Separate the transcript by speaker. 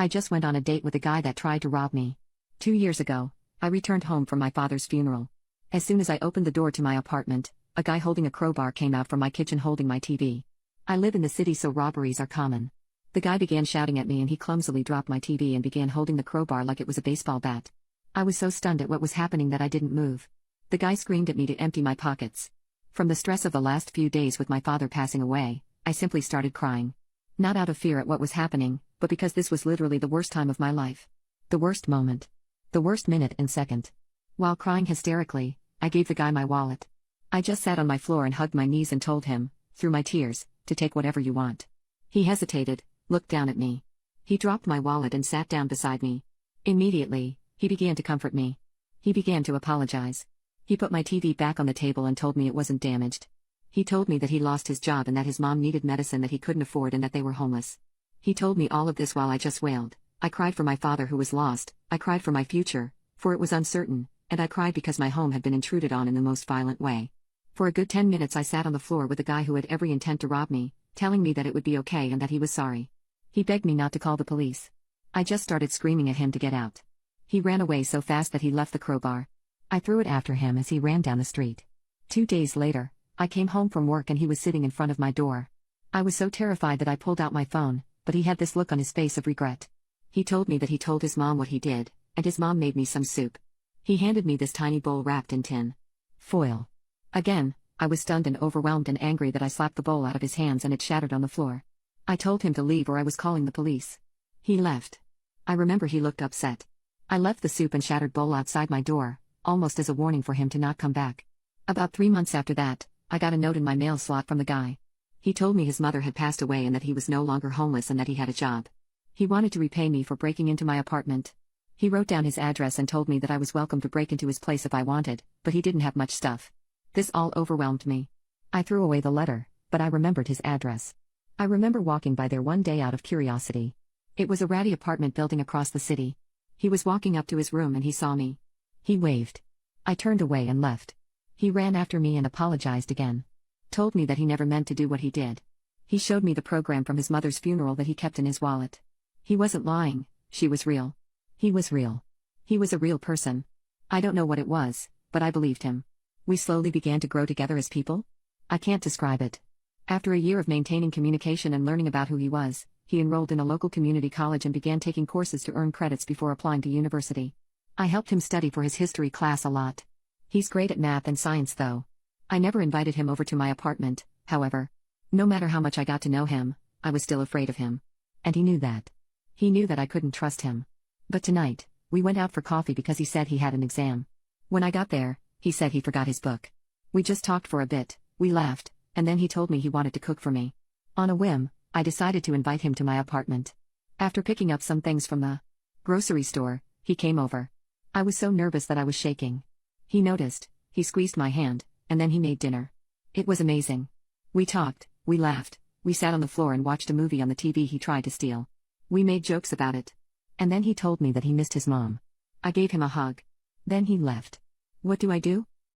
Speaker 1: I just went on a date with a guy that tried to rob me. 2 years ago, I returned home from my father's funeral. As soon as I opened the door to my apartment, a guy holding a crowbar came out from my kitchen holding my TV. I live in the city, so robberies are common. The guy began shouting at me and he clumsily dropped my TV and began holding the crowbar like it was a baseball bat. I was so stunned at what was happening that I didn't move. The guy screamed at me to empty my pockets. From the stress of the last few days with my father passing away, I simply started crying. Not out of fear at what was happening, but because this was literally the worst time of my life. The worst moment. The worst minute and second. While crying hysterically, I gave the guy my wallet. I just sat on my floor and hugged my knees and told him, through my tears, to take whatever you want. He hesitated, looked down at me. He dropped my wallet and sat down beside me. Immediately, he began to comfort me. He began to apologize. He put my TV back on the table and told me it wasn't damaged. He told me that he lost his job and that his mom needed medicine that he couldn't afford and that they were homeless. He told me all of this while I just wailed. I cried for my father who was lost, I cried for my future, for it was uncertain, and I cried because my home had been intruded on in the most violent way. For a good 10 minutes I sat on the floor with a guy who had every intent to rob me, telling me that it would be okay and that he was sorry. He begged me not to call the police. I just started screaming at him to get out. He ran away so fast that he left the crowbar. I threw it after him as he ran down the street. 2 days later, I came home from work and he was sitting in front of my door. I was so terrified that I pulled out my phone, but he had this look on his face of regret. He told me that he told his mom what he did, and his mom made me some soup. He handed me this tiny bowl wrapped in tin foil. Again, I was stunned and overwhelmed and angry that I slapped the bowl out of his hands and it shattered on the floor. I told him to leave or I was calling the police. He left. I remember he looked upset. I left the soup and shattered bowl outside my door, almost as a warning for him to not come back. About 3 months after that, I got a note in my mail slot from the guy. He told me his mother had passed away and that he was no longer homeless and that he had a job. He wanted to repay me for breaking into my apartment. He wrote down his address and told me that I was welcome to break into his place if I wanted, but he didn't have much stuff. This all overwhelmed me. I threw away the letter, but I remembered his address. I remember walking by there one day out of curiosity. It was a ratty apartment building across the city. He was walking up to his room and he saw me. He waved. I turned away and left. He ran after me and apologized again. Told me that he never meant to do what he did. He showed me the program from his mother's funeral that he kept in his wallet. He wasn't lying, she was real. He was real. He was a real person. I don't know what it was, but I believed him. We slowly began to grow together as people. I can't describe it. After a year of maintaining communication and learning about who he was, he enrolled in a local community college and began taking courses to earn credits before applying to university. I helped him study for his history class a lot. He's great at math and science though. I never invited him over to my apartment, however. No matter how much I got to know him, I was still afraid of him. And he knew that. He knew that I couldn't trust him. But tonight, we went out for coffee because he said he had an exam. When I got there, he said he forgot his book. We just talked for a bit, we laughed, and then he told me he wanted to cook for me. On a whim, I decided to invite him to my apartment. After picking up some things from the grocery store, he came over. I was so nervous that I was shaking. He noticed, he squeezed my hand, and then he made dinner. It was amazing. We talked, we laughed, we sat on the floor and watched a movie on the TV he tried to steal. We made jokes about it. And then he told me that he missed his mom. I gave him a hug. Then he left. What do?